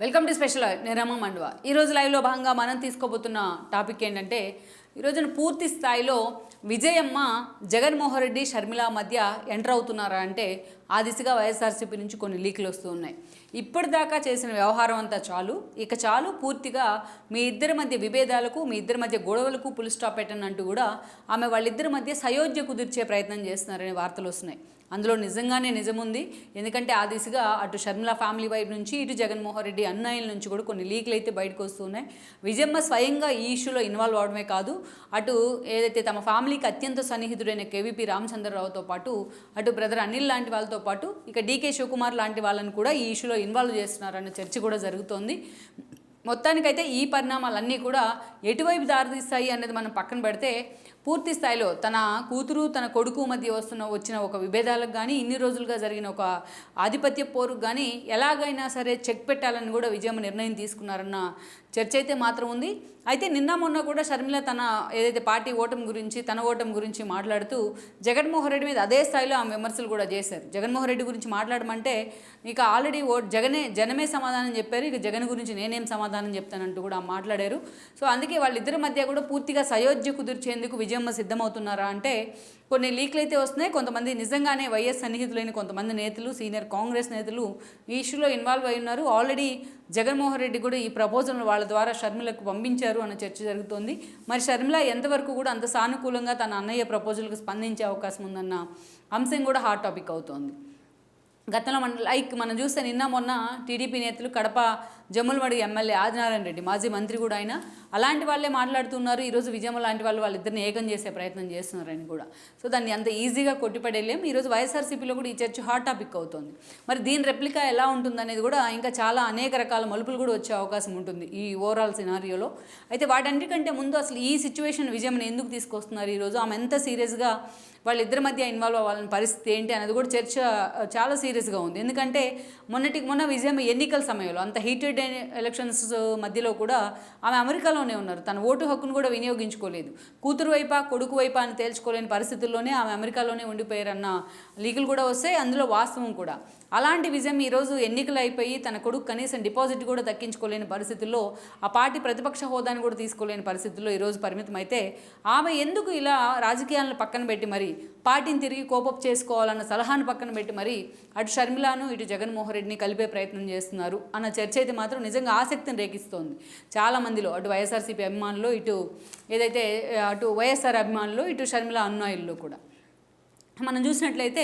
Welcome to special నేను రమ మండువా. ఈరోజు లైవ్లో భాగంగా మనం తీసుకోబోతున్న టాపిక్ ఏంటంటే, ఈరోజున పూర్తి స్థాయిలో విజయమ్మ జగన్మోహన్ రెడ్డి షర్మిల మధ్య ఎంటర్ అవుతున్నారా అంటే ఆ దిశగా వైఎస్ఆర్సీపీ నుంచి కొన్ని లీకులు వస్తూ ఉన్నాయి. ఇప్పటిదాకా చేసిన వ్యవహారం అంతా చాలు, ఇక చాలు, పూర్తిగా మీ ఇద్దరి మధ్య విభేదాలకు, మీ ఇద్దరి మధ్య గొడవలకు పుల్ స్టాప్ పెట్టండి అంటూ కూడా ఆమె వాళ్ళిద్దరి మధ్య సయోధ్య కుదిర్చే ప్రయత్నం చేస్తున్నారనే వార్తలు వస్తున్నాయి. అందులో నిజంగానే నిజముంది. ఎందుకంటే ఆ దిశగా అటు షర్మిల ఫ్యామిలీ వైపు నుంచి, ఇటు జగన్మోహన్ రెడ్డి అన్నయ్యల నుంచి కూడా కొన్ని లీకులు అయితే బయటకు వస్తున్నాయి. విజయమ్మ స్వయంగా ఈ ఇష్యూలో ఇన్వాల్వ్ అవడమే కాదు, అటు ఏదైతే తమ ఫ్యామిలీకి అత్యంత సన్నిహితుడైన కేవీపీ రామచంద్రరావుతో పాటు, అటు బ్రదర్ అనిల్ లాంటి వాళ్ళతో పాటు, ఇక డీకే శివకుమార్ లాంటి వాళ్ళని కూడా ఈ ఇష్యూలో ఇన్వాల్వ్ చేస్తున్నారన్న చర్చ కూడా జరుగుతోంది. మొత్తానికైతే ఈ పరిణామాలన్నీ కూడా ఎటువైపు దారితీస్తాయి అనేది మనం పక్కన పెడితే, పూర్తి స్థాయిలో తన కూతురు తన కొడుకు మధ్య వచ్చిన ఒక విభేదాలకు కానీ, ఇన్ని రోజులుగా జరిగిన ఒక ఆధిపత్య పోరుకు కానీ ఎలాగైనా సరే చెక్ పెట్టాలని కూడా విజయమ్మ నిర్ణయం తీసుకున్నారన్న చర్చ అయితే మాత్రం ఉంది. అయితే నిన్న మొన్న కూడా షర్మిల తన ఏదైతే పార్టీ ఓటమి గురించి, తన ఓటమి గురించి మాట్లాడుతూ జగన్మోహన్ రెడ్డి మీద అదే స్థాయిలో ఆమె విమర్శలు కూడా చేశారు. జగన్మోహన్ రెడ్డి గురించి మాట్లాడమంటే ఇక ఆల్రెడీ జనమే సమాధానం చెప్పారు, ఇక జగన్ గురించి నేనేం సమాధానం చెప్తానంటూ కూడా మాట్లాడారు. సో అందుకే వాళ్ళిద్దరి మధ్య కూడా పూర్తిగా సయోధ్య కుదిర్చేందుకు విజయమ్మ సిద్ధమవుతున్నారా అంటే కొన్ని లీక్లు అయితే వస్తున్నాయి. కొంతమంది నిజంగానే వైఎస్ సన్నిహితులైన కొంతమంది నేతలు, సీనియర్ కాంగ్రెస్ నేతలు ఈ ఇష్యూలో ఇన్వాల్వ్ అయి ఉన్నారు. ఆల్రెడీ జగన్మోహన్ రెడ్డి కూడా ఈ ప్రపోజల్ను వాళ్ళ ద్వారా షర్మిలకు పంపించారు అన్న చర్చ జరుగుతోంది. మరి షర్మిల ఎంతవరకు కూడా అంత సానుకూలంగా తన అన్నయ్య ప్రపోజల్కి స్పందించే అవకాశం ఉందన్న అంశం కూడా హాట్ టాపిక్ అవుతోంది. గతంలో మనం చూస్తే నిన్న మొన్న టీడీపీ నేతలు కడప జమ్ములమడుగు ఎమ్మెల్యే ఆదినారాయణ రెడ్డి, మాజీ మంత్రి కూడా ఆయన, అలాంటి వాళ్ళే మాట్లాడుతున్నారు. ఈరోజు విజయమ్మ లాంటి వాళ్ళిద్దరిని ఏకం చేసే ప్రయత్నం చేస్తున్నారని కూడా. సో దాన్ని అంత ఈజీగా కొట్టిపడేలేం. ఈరోజు వైఎస్ఆర్సీపీలో కూడా ఈ చర్చ హాట్ టాపిక్ అవుతుంది. మరి దీని రెప్లికా ఎలా ఉంటుందనేది కూడా ఇంకా చాలా అనేక రకాల మలుపులు కూడా వచ్చే అవకాశం ఉంటుంది ఈ ఓవరాల్ సినారియోలో. అయితే వాటన్నిటికంటే ముందు అసలు ఈ సిచ్యువేషన్ విజయమ్మని ఎందుకు తీసుకొస్తున్నారు ఈరోజు, ఆమె ఎంత సీరియస్గా వాళ్ళిద్దరి మధ్య ఇన్వాల్వ్ అవ్వాలని పరిస్థితి ఏంటి అనేది కూడా చర్చ చాలా సీరియస్గా ఉంది. ఎందుకంటే మొన్న విజయమ్మ ఎన్నికల సమయంలో అంత హీటెడ్ ఎలక్షన్స్ మధ్యలో కూడా ఆమె అమెరికాలోనే ఉన్నారు. తన ఓటు హక్కును కూడా వినియోగించుకోలేదు. కూతురు వైపా కొడుకు వైపా అని తేల్చుకోలేని పరిస్థితుల్లోనే ఆమె అమెరికాలోనే ఉండిపోయారన్న లీకులు కూడా వస్తాయి, అందులో వాస్తవం కూడా. అలాంటి విజయం ఈరోజు ఎన్నికలు అయిపోయి తన కొడుకు కనీసం డిపాజిట్ కూడా దక్కించుకోలేని పరిస్థితుల్లో, ఆ పార్టీ ప్రతిపక్ష హోదాని కూడా తీసుకోలేని పరిస్థితుల్లో ఈరోజు పరిమితం అయితే ఆమె ఎందుకు ఇలా రాజకీయాలను పక్కన పెట్టి మరి పార్టీని తిరిగి కోపప్ చేసుకోవాలన్న సలహాను పక్కన పెట్టి మరి అటు షర్మిలాను ఇటు జగన్మోహన్ రెడ్డిని కలిపే ప్రయత్నం చేస్తున్నారు అన్న చర్చ అయితే మాత్రం నిజంగా ఆసక్తిని రేకిస్తోంది చాలామందిలో. అటు వైఎస్ఆర్సీపీ అభిమానులు, ఇటు ఏదైతే అటు వైఎస్ఆర్ అభిమానులు, ఇటు షర్మిల అనుయాయుల్లో కూడా మనం చూసినట్లయితే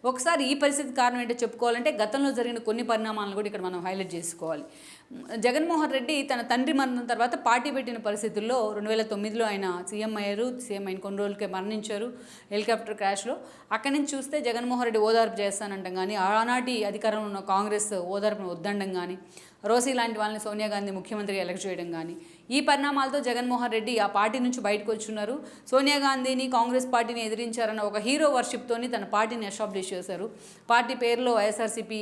ఒకసారి ఈ పరిస్థితి కారణం ఏంటో చెప్పుకోవాలంటే గతంలో జరిగిన కొన్ని పరిణామాలను కూడా ఇక్కడ మనం హైలైట్ చేసుకోవాలి. జగన్మోహన్ రెడ్డి తన తండ్రి మరణం తర్వాత పార్టీ పెట్టిన పరిస్థితుల్లో 2009లో ఆయన సీఎం అయ్యారు. సీఎం అయిన కొన్ని రోజులకే మరణించారు హెలికాప్టర్ క్రాష్లో. అక్కడి నుంచి చూస్తే జగన్మోహన్ రెడ్డి ఓదార్పు చేస్తానంటాం కానీ, ఆనాటి అధికారంలో ఉన్న కాంగ్రెస్ ఓదార్పును వద్దండం కానీ, రోసీ లాంటి వాళ్ళని సోనియా గాంధీ ముఖ్యమంత్రిగా ఎలక్ట్ చేయడం కానీ, ఈ పరిణామాలతో జగన్మోహన్ రెడ్డి ఆ పార్టీ నుంచి బయటకు వచ్చున్నారు. సోనియా గాంధీని, కాంగ్రెస్ పార్టీని ఎదిరించారన్న ఒక హీరో వర్షిప్తోని తన పార్టీని ఎస్టాబ్లిష్ చేశారు. పార్టీ పేరులో వైఎస్ఆర్సీపీ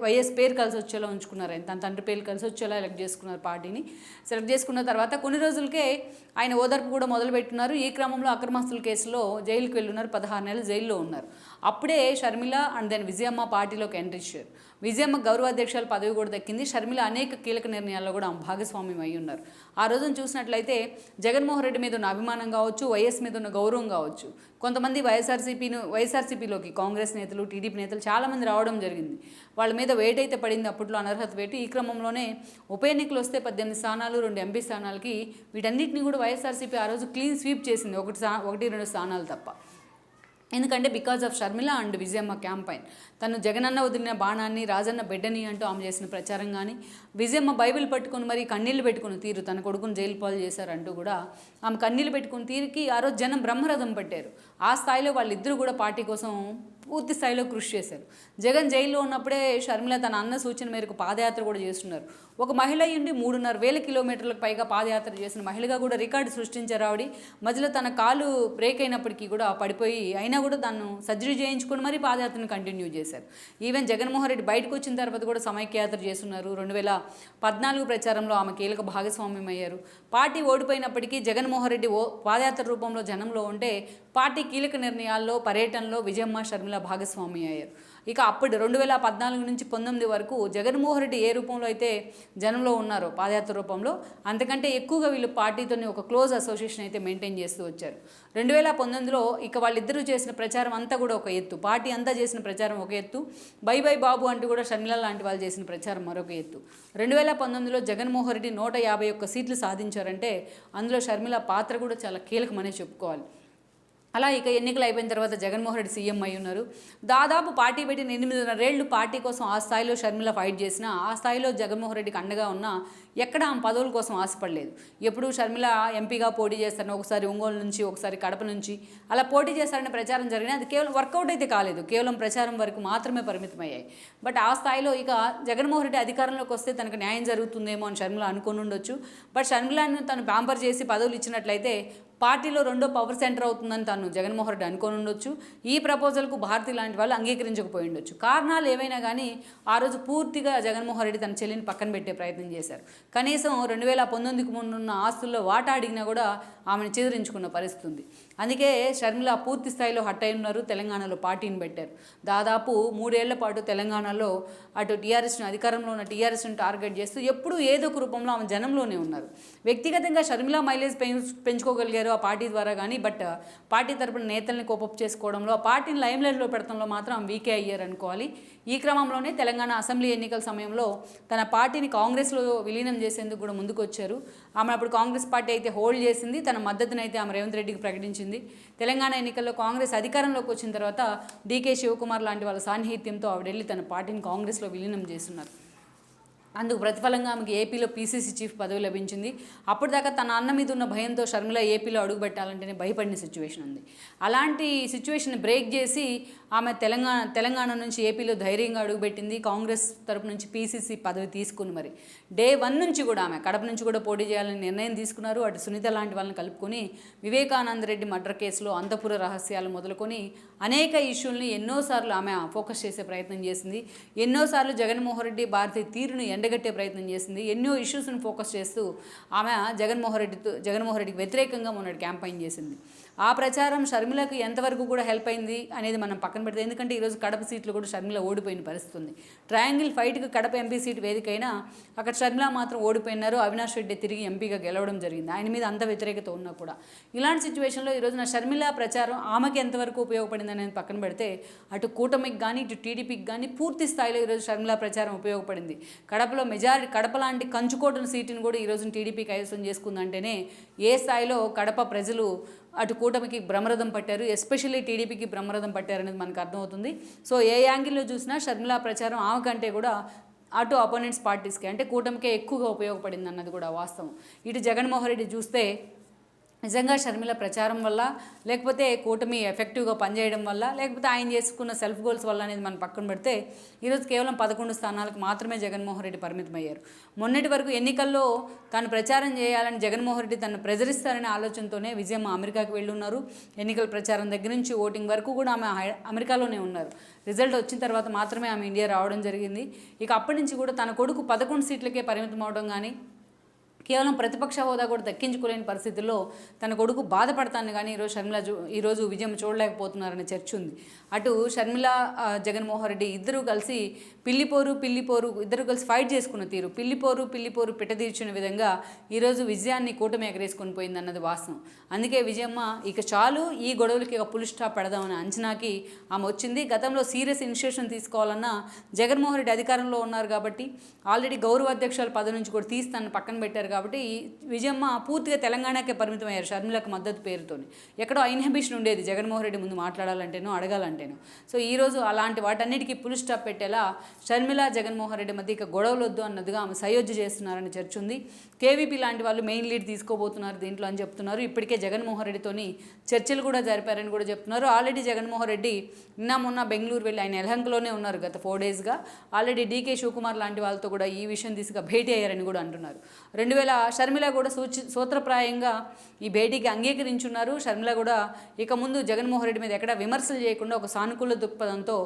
వైఎస్ పేరు కలిసి వచ్చేలా ఉంచుకున్నారు. ఆయన తన తండ్రి పేరు కలిసి వచ్చేలా ఎలక్ట్ చేసుకున్నారు. పార్టీని సెలెక్ట్ చేసుకున్న తర్వాత కొన్ని రోజులకే ఆయన ఓదార్పు కూడా మొదలుపెట్టున్నారు. ఈ క్రమంలో అక్రమాస్తుల కేసులో జైలుకి వెళ్ళున్నారు. 16 నెలలు జైల్లో ఉన్నారు. అప్పుడే షర్మిల అండ్ దెన్ విజయమ్మ పార్టీలోకి ఎంట్రీ ఇచ్చారు. విజయమ్మ గౌరవాధ్యక్షుల పదవి కూడా దక్కింది. షర్మిల అనేక కీలక నిర్ణయాల్లో కూడా భాగస్వామ్యం అయి ఉన్నారు. ఆ రోజున చూసినట్లయితే జగన్మోహన్ రెడ్డి మీద ఉన్న అభిమానం కావచ్చు, వైఎస్ మీద ఉన్న గౌరవం కావచ్చు, కొంతమంది వైఎస్ఆర్సీపీలోకి కాంగ్రెస్ నేతలు, టీడీపీ నేతలు చాలామంది రావడం జరిగింది. వాళ్ళ మీద వేట్ అయితే పడింది అప్పట్లో, అనర్హత వేటు. ఈ క్రమంలోనే ఉప ఎన్నికలు వస్తే 18 స్థానాలు, 2 ఎంపీ స్థానాలకి వీటన్నిటిని కూడా వైఎస్ఆర్సీపీ ఆ రోజు క్లీన్ స్వీప్ చేసింది, 1-2 స్థానాలు తప్ప. ఎందుకంటే because of Sharmila and Vijayamma campaign. తను జగనన్న వదిలిన బాణాన్ని రాజన్న బిడ్డని అంటూ ఆమె చేసిన ప్రచారం కానీ, విజయమ్మ బైబిల్ పట్టుకుని మరి కన్నీళ్లు పెట్టుకుని తీరు తన కొడుకుని జైలు పాలు చేశారంటూ కూడా ఆమె కన్నీళ్లు పెట్టుకుని తీరుకి ఆ రోజు జనం బ్రహ్మరథం పట్టారు. ఆ స్థాయిలో వాళ్ళిద్దరూ కూడా పార్టీ కోసం పూర్తి స్థాయిలో కృషి చేశారు. జగన్ జైల్లో ఉన్నప్పుడే షర్మిల తన అన్న సూచన మేరకు పాదయాత్ర కూడా చేస్తున్నారు. ఒక మహిళ ఉండి 3,500 కిలోమీటర్లకు పైగా పాదయాత్ర చేసిన మహిళగా కూడా రికార్డు సృష్టించారు ఆవిడ. మధ్యలో తన కాలు బ్రేక్ అయినప్పటికీ కూడా పడిపోయి అయినా కూడా తను సర్జరీ చేయించుకొని మరీ పాదయాత్రను కంటిన్యూ చేశారు. ఈవెన్ జగన్మోహన్ రెడ్డి బయటకు వచ్చిన తర్వాత కూడా సమైక్యయాత్ర చేస్తున్నారు. 2014 ప్రచారంలో ఆమె కీలక భాగస్వామ్యం అయ్యారు. పార్టీ ఓడిపోయినప్పటికీ జగన్మోహన్ రెడ్డి పాదయాత్ర రూపంలో జనంలో ఉంటే పార్టీ కీలక నిర్ణయాల్లో, పర్యటనలో విజయమ్మ, షర్మిల భాగస్వామి అయ్యారు. ఇక అప్పుడు 2014 నుంచి 19 వరకు జగన్మోహన్ రెడ్డి ఏ రూపంలో అయితే జనంలో ఉన్నారో పాదయాత్ర రూపంలో, అంతకంటే ఎక్కువగా వీళ్ళు పార్టీతోని ఒక క్లోజ్ అసోసియేషన్ అయితే మెయింటైన్ చేస్తూ వచ్చారు. 2019లో ఇక వాళ్ళిద్దరూ చేసిన ప్రచారం అంతా కూడా ఒక ఎత్తు, పార్టీ అంతా చేసిన ప్రచారం ఒక ఎత్తు, బై బై బాబు అంటూ కూడా షర్మిల లాంటి వాళ్ళు చేసిన ప్రచారం మరొక ఎత్తు. 2019లో జగన్మోహన్ రెడ్డి 151 సీట్లు సాధించారంటే అందులో షర్మిల పాత్ర కూడా చాలా కీలకమనే చెప్పుకోవాలి. అలా ఇక ఎన్నికలు అయిపోయిన తర్వాత జగన్మోహన్ రెడ్డి సీఎం అయి ఉన్నారు. దాదాపు పార్టీ పెట్టిన 8.5 ఏళ్ళు పార్టీ కోసం ఆ స్థాయిలో షర్మిల ఫైట్ చేసినా, ఆ స్థాయిలో జగన్మోహన్ రెడ్డికి అండగా ఉన్నా ఎక్కడ ఆమె పదవుల కోసం ఆశపడలేదు. ఎప్పుడు షర్మిల ఎంపీగా పోటీ చేస్తారని ఒకసారి ఒంగోలు నుంచి, ఒకసారి కడప నుంచి అలా పోటీ చేస్తారనే ప్రచారం జరిగినా అది కేవలం వర్కౌట్ అయితే కాలేదు, కేవలం ప్రచారం వరకు మాత్రమే పరిమితమయ్యాయి. బట్ ఆ స్థాయిలో ఇక జగన్మోహన్ రెడ్డి అధికారంలోకి వస్తే తనకు న్యాయం జరుగుతుందేమో అని షర్మిల అనుకుని ఉండొచ్చు. బట్ షర్మిలను తను ప్యాంపర్ చేసి పదవులు ఇచ్చినట్లయితే పార్టీలో రెండో పవర్ సెంటర్ అవుతుందని తాను జగన్మోహన్ రెడ్డి అనుకొని ఉండొచ్చు. ఈ ప్రపోజల్కు భారతి లాంటి వాళ్ళు అంగీకరించకపోయి ఉండొచ్చు. కారణాలు ఏవైనా కానీ ఆ రోజు పూర్తిగా జగన్మోహన్ రెడ్డి తన చెల్లిని పక్కన పెట్టే ప్రయత్నం చేశారు. కనీసం 2019కు ముందున్న ఆస్తుల్లో వాటా అడిగినా కూడా ఆమెను చెదిరించుకున్న పరిస్థితి ఉంది. అందుకే షర్మిల పూర్తి స్థాయిలో హట్ అయి ఉన్నారు. తెలంగాణలో పార్టీని పెట్టారు. దాదాపు 3 ఏళ్ల పాటు తెలంగాణలో అటు టీఆర్ఎస్ను, అధికారంలో ఉన్న టీఆర్ఎస్ను టార్గెట్ చేస్తూ ఎప్పుడూ ఏదో ఒక రూపంలో ఆమె జనంలోనే ఉన్నారు. వ్యక్తిగతంగా షర్మిల మైలేజ్ పెంచుకోగలిగారు ఆ పార్టీ ద్వారా కానీ, బట్ పార్టీ తరపున నేతల్ని కోపప్ చేసుకోవడంలో, ఆ పార్టీని లైమ్లైట్లో పెట్టడంలో మాత్రం వీకే అయ్యారు అనుకోవాలి. ఈ క్రమంలోనే తెలంగాణ అసెంబ్లీ ఎన్నికల సమయంలో తన పార్టీని కాంగ్రెస్లో విలీనం చేసేందుకు కూడా ముందుకు వచ్చారు. ఆమె అప్పుడు కాంగ్రెస్ పార్టీ అయితే హోల్డ్ చేసింది, తన మద్దతును అయితే ఆమె రేవంత్ రెడ్డికి ప్రకటించింది. తెలంగాణ ఎన్నికల్లో కాంగ్రెస్ అధికారంలోకి వచ్చిన తర్వాత డీకే శివకుమార్ లాంటి వాళ్ళ సాన్నిహిత్యంతో ఆవిడ వెళ్ళి తన పార్టీని కాంగ్రెస్లో విలీనం చేస్తున్నారు. అందుకు ప్రతిఫలంగా ఆమెకి ఏపీలో పీసీసీ చీఫ్ పదవి లభించింది. అప్పటిదాకా తన అన్న మీద ఉన్న భయంతో షర్మిల ఏపీలో అడుగుపెట్టాలంటేనే భయపడిన సిచ్యువేషన్ ఉంది. అలాంటి సిచ్యువేషన్ బ్రేక్ చేసి ఆమె తెలంగాణ నుంచి ఏపీలో ధైర్యంగా అడుగుపెట్టింది. కాంగ్రెస్ తరపు నుంచి పీసీసీ పదవి తీసుకుని మరి డే 1 నుంచి కూడా ఆమె కడప నుంచి కూడా పోటీ చేయాలని నిర్ణయం తీసుకున్నారు. అటు సునీత లాంటి వాళ్ళని కలుపుకొని వివేకానంద రెడ్డి మర్డర్ కేసులో అంతఃపుర రహస్యాలు మొదలుకొని అనేక ఇష్యూల్ని ఎన్నోసార్లు ఆమె ఫోకస్ చేసే ప్రయత్నం చేసింది. ఎన్నోసార్లు జగన్మోహన్ రెడ్డి భారతీయ తీరును ఎండగట్టే ప్రయత్నం చేసింది. ఎన్నో ఇష్యూస్ని ఫోకస్ చేస్తూ ఆమె జగన్మోహన్ రెడ్డికి వ్యతిరేకంగా మొన్నటి క్యాంపెయిన్ చేసింది. ఆ ప్రచారం షర్మిలకు ఎంతవరకు కూడా హెల్ప్ అయింది అనేది మనం పక్కన పెడితే, ఎందుకంటే ఈరోజు కడప సీట్లు కూడా షర్మిల ఓడిపోయిన పరిస్థితి ఉంది. ట్రయాంగిల్ ఫైట్కి కడప ఎంపీ సీటు వేదికైనా అక్కడ షర్మిల మాత్రం ఓడిపోయినారు. అవినాష్ రెడ్డి తిరిగి ఎంపీగా గెలవడం జరిగింది. ఆయన మీద అంత వ్యతిరేకత ఉన్నా కూడా ఇలాంటి సిచ్యువేషన్లో ఈరోజు నా షర్మిల ప్రచారం ఆమెకి ఎంతవరకు ఉపయోగపడింది అనేది పక్కన పెడితే, అటు కూటమికి కానీ ఇటు టీడీపీకి కానీ పూర్తి స్థాయిలో ఈరోజు షర్మిల ప్రచారం ఉపయోగపడింది. కడపలో కడప లాంటి కంచుకోటల సీటును కూడా ఈరోజు టీడీపీ కైవసం చేసుకుందంటేనే ఏ స్థాయిలో కడప ప్రజలు అటు కూటమికి బ్రహ్మరథం పట్టారు, ఎస్పెషల్లీ టీడీపీకి బ్రహ్మరథం పట్టారనేది మనకు అర్థమవుతుంది. సో ఏ యాంగిల్లో చూసినా షర్మిల ప్రచారం ఆమె కంటే కూడా అటు అపోనెంట్స్ పార్టీస్కి అంటే కూటమికే ఎక్కువగా ఉపయోగపడింది అన్నది కూడా వాస్తవం. ఇటు జగన్మోహన్ రెడ్డి చూస్తే నిజంగా షర్మిల ప్రచారం వల్ల, లేకపోతే కూటమి ఎఫెక్టివ్గా పనిచేయడం వల్ల, లేకపోతే ఆయన చేసుకున్న సెల్ఫ్ గోల్స్ వల్ల అనేది మనం పక్కన పెడితే ఈరోజు కేవలం 11 స్థానాలకు మాత్రమే జగన్మోహన్ రెడ్డి పరిమితమయ్యారు. మొన్నటి వరకు ఎన్నికల్లో తాను ప్రచారం చేయాలని జగన్మోహన్ రెడ్డి తను ప్రెజరిస్తారనే ఆలోచనతోనే విజయమ్మ అమెరికాకి వెళ్ళి ఉన్నారు. ఎన్నికల ప్రచారం దగ్గర నుంచి ఓటింగ్ వరకు కూడా ఆమె అమెరికాలోనే ఉన్నారు. రిజల్ట్ వచ్చిన తర్వాత మాత్రమే ఆమె ఇండియా రావడం జరిగింది. ఇక అప్పటి నుంచి కూడా తన కొడుకు 11 సీట్లకే పరిమితం అవడం కానీ, కేవలం ప్రతిపక్ష హోదా కూడా దక్కించుకోలేని పరిస్థితుల్లో తన కొడుకు బాధపడతాను కానీ ఈరోజు విజయం చూడలేకపోతున్నారనే చర్చ ఉంది. అటు షర్మిల జగన్మోహన్ రెడ్డి ఇద్దరూ కలిసి పిల్లిపోరు ఇద్దరు కలిసి ఫైట్ చేసుకున్న తీరు, పిల్లిపోరు పెట్టదీర్చిన విధంగా ఈరోజు విజయాన్ని కూటమి ఎగరేసుకొని పోయింది అన్నది వాస్తవం. అందుకే విజయమ్మ ఇక చాలు ఈ గొడవలకి ఒక పుల్ స్టాప్ పెడదామనే అంచనాకి ఆమె వచ్చింది. గతంలో సీరియస్ ఇనిషియేషన్ తీసుకోవాలన్నా జగన్మోహన్ రెడ్డి అధికారంలో ఉన్నారు కాబట్టి, ఆల్రెడీ గౌరవ అధ్యక్షుల పదవి నుంచి కూడా తీసి తను పక్కన పెట్టారు కాబట్టి విజయమ్మ పూర్తిగా తెలంగాణకే పరిమితం అయ్యారు షర్మిలకు మద్దతు పేరుతోని. ఎక్కడో ఇన్హిబిషన్ ఉండేది జగన్మోహన్ రెడ్డి ముందు మాట్లాడాలంటేనో అడగాలంటేనో. సో ఈరోజు అలాంటి వాటన్నిటికీ పుల్ స్టాప్ పెట్టేలా షర్మిల జగన్మోహన్ రెడ్డి మధ్య ఇక గొడవలు వద్దు అన్నదిగా ఆమె సయోధ్య చేస్తున్నారని చర్చ ఉంది. కేవీపీ లాంటి వాళ్ళు మెయిన్ లీడ్ తీసుకోబోతున్నారు దీంట్లో అని చెప్తున్నారు. ఇప్పటికే జగన్మోహన్ రెడ్డితోని చర్చలు కూడా జరిపారని కూడా చెప్తున్నారు. ఆల్రెడీ జగన్మోహన్ రెడ్డి మొన్న బెంగళూరు వెళ్ళి ఆయన యలహంకలోనే ఉన్నారు గత 4 డేస్గా. ఆల్రెడీ డీకే శివకుమార్ లాంటి వాళ్ళతో కూడా ఈ విషయం తీసుగా భేటీ అయ్యారని కూడా అంటున్నారు. షర్మిల కూడా సూత్రప్రాయంగా ఈ భేటీకి అంగీకరించున్నారు. షర్మిల కూడా ఇక ముందు జగన్మోహన్ రెడ్డి మీద ఎక్కడ విమర్శలు చేయకుండా ఒక సానుకూల దృక్పథంతో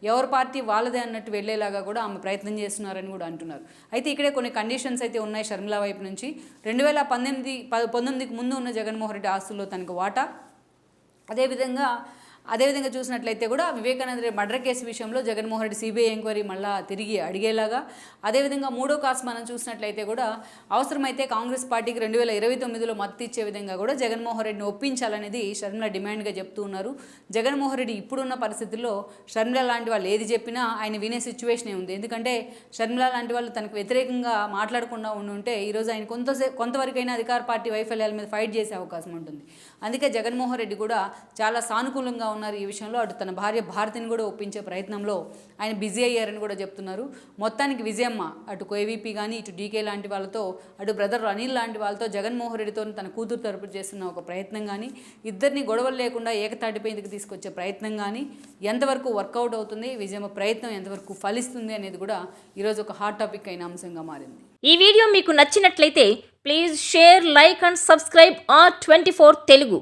ఎవరి పార్టీ వాళ్ళదే అన్నట్టు వెళ్ళేలాగా కూడా ఆమె ప్రయత్నం చేస్తున్నారని కూడా అంటున్నారు. అయితే ఇక్కడే కొన్ని కండిషన్స్ అయితే ఉన్నాయి షర్మిల వైపు నుంచి. 2019కి ముందు ఉన్న జగన్మోహన్ రెడ్డి ఆస్తుల్లో తనకు వాటా, అదేవిధంగా అదేవిధంగా చూసినట్లయితే కూడా వివేకానంద రెడ్డి మర్డర్ కేసు విషయంలో జగన్మోహన్ రెడ్డి సిబిఐ ఎంక్వైరీ మళ్ళా తిరిగి అడిగేలాగా, అదేవిధంగా మూడో కాసు మనం చూసినట్లయితే కూడా అవసరమైతే కాంగ్రెస్ పార్టీకి 2029లో మద్దతు ఇచ్చే విధంగా కూడా జగన్మోహన్ రెడ్డిని ఒప్పించాలనేది షర్మిల డిమాండ్గా చెప్తూ ఉన్నారు. జగన్మోహన్ రెడ్డి ఇప్పుడున్న పరిస్థితుల్లో షర్మిల లాంటి వాళ్ళు ఏది చెప్పినా ఆయన వినే సిచ్యువేషనే ఉంది. ఎందుకంటే షర్మిల లాంటి వాళ్ళు తనకు వ్యతిరేకంగా మాట్లాడకుండా ఉంటే ఈరోజు ఆయన కొంతవరకైనా అధికార పార్టీ వైఫల్యాల మీద ఫైట్ చేసే అవకాశం ఉంటుంది. అందుకే జగన్మోహన్ రెడ్డి కూడా చాలా సానుకూలంగా ఉన్నారు ఈ విషయంలో. అటు తన భార్య భారతిని కూడా ఒప్పించే ప్రయత్నంలో ఆయన బిజీ అయ్యారని కూడా చెప్తున్నారు. మొత్తానికి విజయమ్మ అటు కేవీపీ కానీ ఇటు డీకే లాంటి వాళ్ళతో, అటు బ్రదర్ అనిల్ లాంటి వాళ్ళతో జగన్మోహన్ రెడ్డితో తన కూతురు తరపు చేస్తున్న ఒక ప్రయత్నం కానీ, ఇద్దరిని గొడవలు లేకుండా ఏకతాటిపై ఇందుకు తీసుకొచ్చే ప్రయత్నం కానీ ఎంతవరకు వర్కౌట్ అవుతుంది, విజయమ్మ ప్రయత్నం ఎంతవరకు ఫలిస్తుంది అనేది కూడా ఈరోజు ఒక హాట్ టాపిక్ అయిన అంశంగా మారింది. ఈ వీడియో మీకు నచ్చినట్లయితే please share, like and subscribe R24 Telugu.